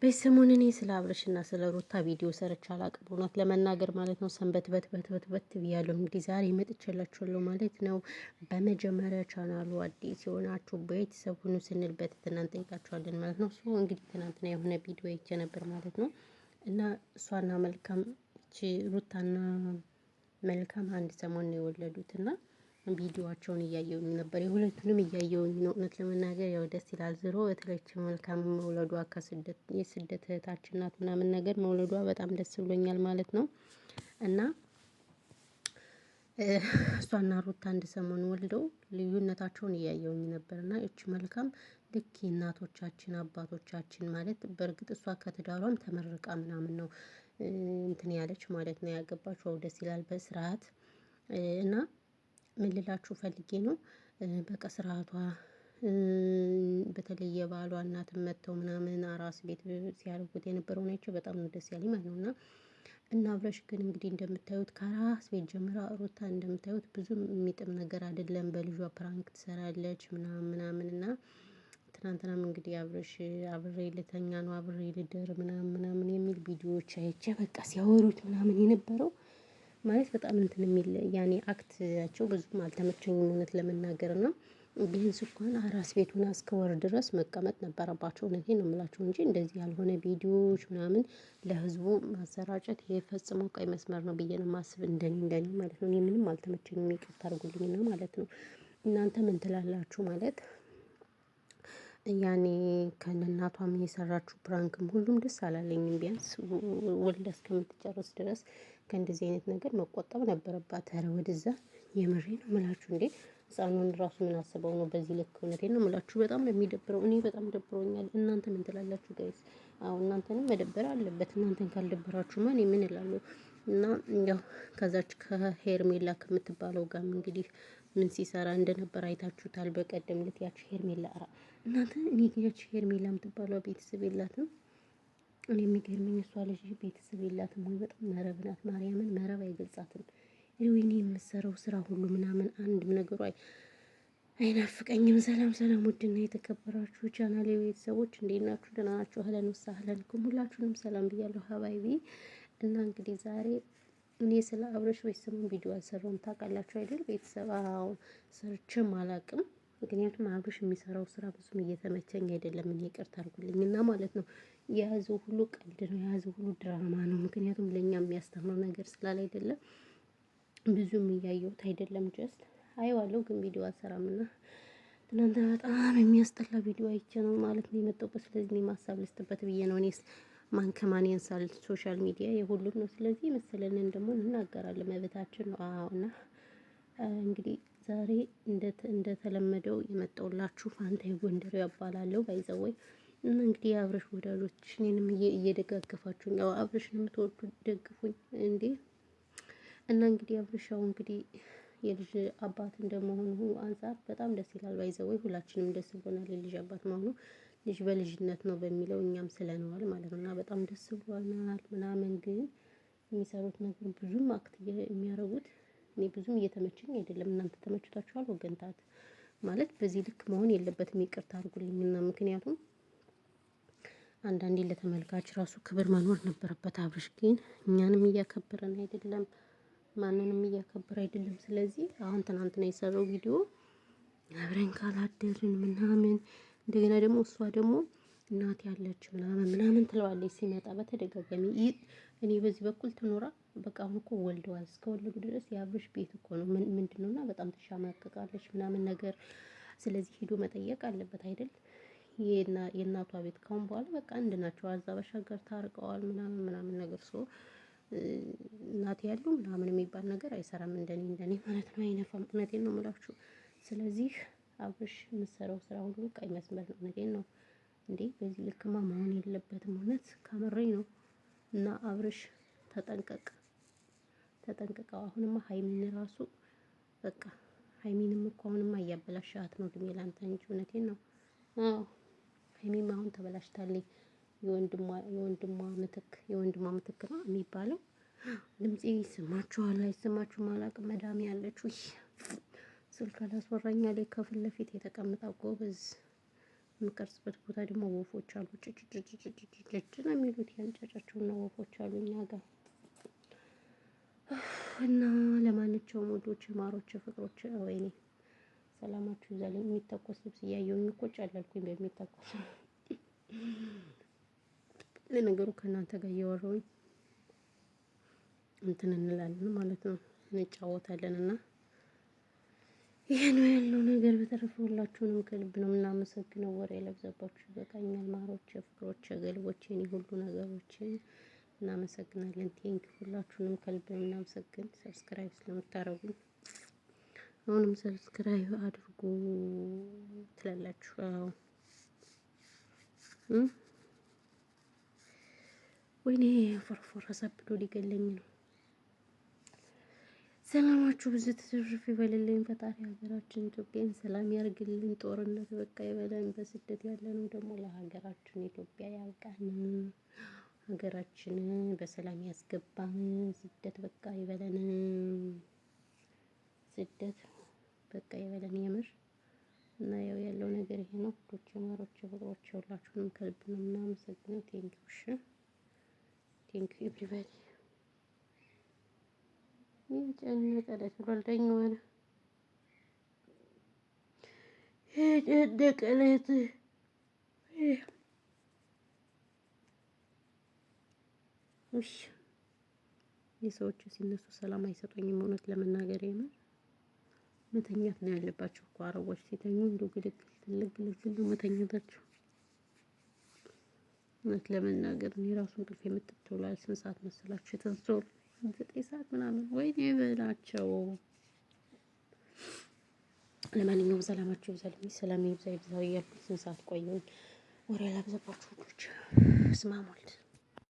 በሰሞኑ እኔ ስለ አብርሽና ስለ ሩታ ቪዲዮ ሰርቼ አላቅም እውነት ለመናገር ማለት ነው። ሰንበት ብያለሁ። እንግዲህ ዛሬ መጥቼላችኋለሁ ማለት ነው። በመጀመሪያ ቻናሉ አዲስ የሆናችሁ ቤተሰብ ሁኑ ስንል በትህትና እንጠይቃችኋለን ማለት ነው። እንግዲህ ትናንትና የሆነ ቪዲዮ አይቼ ነበር ማለት ነው። እና እሷና መልካም ሩታና መልካም አንድ ሰሞን ነው የወለዱት እና ቪዲዮዋቸውን እያየሁኝ ነበር። የሁለቱንም እያየሁኝ ነው። እውነት ለመናገር ያው ደስ ይላል። ዝሮ በተለይች መልካም መውለዷ ከስደት የስደት እህታችን ናት ምናምን ነገር መውለዷ በጣም ደስ ብሎኛል ማለት ነው። እና እሷና ሩታ አንድ ሰሞን ወልደው ልዩነታቸውን እያየሁኝ ነበር። እና እቺ መልካም ልክ የእናቶቻችን አባቶቻችን ማለት በእርግጥ እሷ ከትዳሯም ተመርቃ ምናምን ነው እንትን ያለች ማለት ነው ያገባችው። ደስ ይላል በስርዓት እና ምን ልላችሁ ፈልጌ ነው። በቃ ስርዓቷ በተለይ የባሏ እናትም መጥተው ምናምን አራስ ቤት ሲያደርጉት የነበረው ናቸው በጣም ነው ደስ ያለኝ ማለት ነው። እና አብረሽ ግን እንግዲህ እንደምታዩት ከራስ ቤት ጀምራ ሩታ እንደምታዩት ብዙም የሚጥም ነገር አይደለም። በልጇ ፕራንክ ትሰራለች ምናምን እና ትናንትናም እንግዲህ አብረሽ አብሬ ልተኛ ነው አብሬ ልደር ምናምን የሚል ቪዲዮዎች አይቼ በቃ ሲያወሩት ምናምን የነበረው ማለት በጣም እንትን የሚል ያኔ አክታቸው ብዙም አልተመቸኝም እውነት ለመናገር ነው። ቢያንስ እንኳን አራስ ቤት ሆና እስከ ወር ድረስ መቀመጥ ነበረባቸው። እውነቴን ነው የምላቸው እንጂ እንደዚህ ያልሆነ ቪዲዮዎች ምናምን ለህዝቡ ማሰራጨት ይሄ ፈጽሞ ቀይ መስመር ነው ብዬ ነው የማስብ። እንደኔ ማለት ነው። እኔ ምንም አልተመቸኝም ይቅርታ አድርጉልኝና ማለት ነው። እናንተ ምን ትላላችሁ? ማለት ያኔ ከነእናቷም የሰራችው ፕራንክም ሁሉም ደስ አላለኝም። ቢያንስ ወልዳ እስከምትጨርስ ድረስ ከእንደዚህ አይነት ነገር መቆጠብ ነበረባት። ኧረ ወደዛ የምሬን ነው የምላችሁ እንዴ ህፃኑን ራሱ ምን አስበው ነው በዚህ ልክ? እውነቴን ነው የምላችሁ በጣም ነው የሚደብረው። እኔ በጣም ደብሮኛል። እናንተ ምን ትላላችሁ ጋይስ? አዎ እናንተንም መደበር አለበት። እናንተን ካልደበራችሁማ እኔ ምን እላለሁ? እና ያው ከዛች ከሄርሜላ ከምትባለው ጋርም እንግዲህ ምን ሲሰራ እንደነበር አይታችሁታል። በቀደም ዕለት ያቺ ሄርሜላ እናንተ እኔ ያቺ ሄርሜላ የምትባለው ቤተሰብ የላትም። እኔ የሚገርመኝ እሷ ልጅ ቤተሰብ የላትም ወይ? በጣም መረብ ናት። ማርያምን መረብ አይገልጻትም። ወይኔ የምትሰራው ስራ ሁሉ ምናምን አንድም ነገሩ አይናፍቀኝም። ሰላም ውድና የተከበራችሁ ቻናሌ ቤተሰቦች እንዴት ናችሁ? ደህና ናችሁ? አህለን ወሰህለን ሁላችሁንም ሰላም ብያለሁ ሀባይቢ። እና እንግዲህ ዛሬ እኔ ስለ አብረሽ ቤተሰቡን ቪዲዮ አልሰራሁም ታውቃላችሁ አይደል ቤተሰብ? አዎ ሰርቼም አላውቅም። ምክንያቱም አብረሽ የሚሰራው ስራ ብዙም እየተመቸኝ አይደለም። እኔ ይቅርታ አድርጉልኝና ማለት ነው። የያዘው ሁሉ ቀልድ ነው፣ የያዘው ሁሉ ድራማ ነው። ምክንያቱም ለእኛ የሚያስተምረው ነገር ስላል አይደለም ብዙም እያየሁት አይደለም። ጀስት አየዋለሁ ግን ቪዲዮ አልሰራምና ትናንትና በጣም የሚያስጠላ ቪዲዮ አይቼ ነው ማለት ነው የመጣሁበት። ስለዚህ እኔ ማሳብ ልስጥበት ብዬ ነው። እኔስ ማን ከማን ያንሳል? ሶሻል ሚዲያ የሁሉም ነው። ስለዚህ መሰለንን ደግሞ እንናገራለን መብታችን ነው። አዎ እና እንግዲህ ዛሬ እንደተለመደው የመጣሁላችሁ ፋንታዬ ጎንደሬው እባላለሁ። ባይዘወይ እና እንግዲህ የአብረሽ ወዳጆች እኔንም እየደጋገፋችሁኝ ያው አብረሽን የምትወዱ ደግፉኝ እንዴ። እና እንግዲህ አብረሻው እንግዲህ የልጅ አባት እንደመሆኑ አንፃር በጣም ደስ ይላል። ባይዘወይ ሁላችንም ደስ ብሎናል የልጅ አባት መሆኑ። ልጅ በልጅነት ነው በሚለው እኛም ስለነዋል ማለት ነው። እና በጣም ደስ ብሎናል ምናምን። ግን የሚሰሩት ነገር ብዙም አክት የሚያደርጉት እኔ ብዙም እየተመቸኝ አይደለም። እናንተ ተመችቷችኋል? ወገንታት ማለት በዚህ ልክ መሆን የለበትም። ይቅርታ አድርጉልኝና ምክንያቱም አንዳንዴ ለተመልካች ራሱ ክብር መኖር ነበረበት። አብርሽ ግን እኛንም እያከበረን አይደለም፣ ማንንም እያከበረ አይደለም። ስለዚህ አሁን ትናንትና የሰራው ቪዲዮ አብረን ካላደርን ምናምን እንደገና ደግሞ እሷ ደግሞ እናት ያለች ምናምን ትለዋለች ሲመጣ በተደጋጋሚ። እኔ በዚህ በኩል ትኖራ በቃ አሁን እኮ ወልደዋል። እስከወለዱ ድረስ የአብርሽ ቤት እኮ ነው ምንድነውና በጣም ትሻማቀቃለች ምናምን ነገር። ስለዚህ ሄዶ መጠየቅ አለበት አይደል? የእናቷ ቤት ካሁን በኋላ በቃ አንድ ናቸው። አዛ በሻገር ታርቀዋል ምናምን ነገር እናት ያሉ ምናምን የሚባል ነገር አይሰራም። እንደኔ ማለት ነው። አይነፋም። እውነቴን ነው የምላችሁ። ስለዚህ አብርሽ የምትሰራው ስራ ሁሉ ቀይ መስመር ነው። እውነቴን ነው እንዴ በዚህ ልክማ መሆን የለበትም። እውነት ከምሬኝ ነው። እና አብርሽ ተጠንቀቀው። አሁንማ ሀይሚን ራሱ በቃ ሀይሚንም እኮ አሁንማ እያበላሻት ነው። እድሜ ላንተ እንጂ እውነቴን ነው። አዎ ሀይሚም አሁን ተበላሽታለች። የወንድሟ ምትክ ነው የሚባለው። ድምፄ ይሰማችኋል አይሰማችሁም አላውቅም። መዳሜ ያለችው ስልክ አላስወራኝ አለኝ ከፊት ለፊት የተቀመጠው ጎበዝ የምቀርጽበት ቦታ ደግሞ ወፎች አሉ። ጭጭጭጭጭጭጭ ነው የሚሉት ያንጫጫቸውና ወፎች አሉ እኛ ጋር። እና ለማንኛውም ውዶች፣ ማሮች፣ ፍቅሮች ወይኔ ሰላማችሁ ይዛልኝ። የሚተኮስ ልብስ እያየሁኝ እኮ ጨለልኩኝ በሚተኮስ። ለነገሩ ከእናንተ ጋር እያወራሁኝ እንትን እንላለን ማለት ነው፣ እንጫወታለን። እና ይሄ ነው ያለው ነገር። በተረፈ ሁላችሁንም ከልብ ነው የምናመሰግነው። ወሬ ለብዛባችሁ ይበቃኛል። ማሮች፣ ፍቅሮች፣ ገልቦች፣ የኔ ሁሉ ነገሮች እናመሰግናለን። ቴንክ ሁላችሁንም ከልብ ነው የምናመሰግን። ሰብስክራይብ ስለምታረጉኝ አሁንም ሰብስክራይብ አድርጉ ትላላችሁ። አዎ ወይኔ ፎርፎር አሳብዶ ሊገለኝ ነው። ሰላማችሁ ብዙ ትርፍ ይበልልኝ። ፈጣሪ ሀገራችን ኢትዮጵያን ሰላም ያርግልን። ጦርነት በቃ ይበለን። በስደት ያለነው ደግሞ ለሀገራችን ኢትዮጵያ ያብቃን። ሀገራችን በሰላም ያስገባን። ስደት በቃ ይበለን። ስደት በቃ ይበለን የምር። እና ያው ያለው ነገር ይሄ ነው። ዶቼ ማሮቼ ፍቅሮቼ ሁላችሁንም ከልብ ነው የምናመሰግነው። ቴንኪው። እሺ ቴንኪው ኤቭሪባዲ። የጨነቀለት ወልደኝ ሆነ የጨነቀለት ውሽ የሰዎች ሲነሱ ሰላም አይሰጡኝም። እውነት ለመናገር የምር መተኛት ነው ያለባቸው እኮ አረቦች ሲተኙ እንደው ግልግል ትልቅ ግልግል ነው መተኛታቸው። እውነት ለመናገር እኔ ራሱ እንቅልፍ የምትተውላል። ስንት ሰዓት መሰላችሁ የተንሶል? 9 ሰዓት ምናምን። ወይኔ በላቸው። ለማንኛውም ሰላማችሁ ይብዛልኝ። ሰላም ይብዛ ይብዛው እያልኩ ስንት ሰዓት ቆየሁኝ። ወሬ አላብዛባችሁ ልጆች። ስማሙልት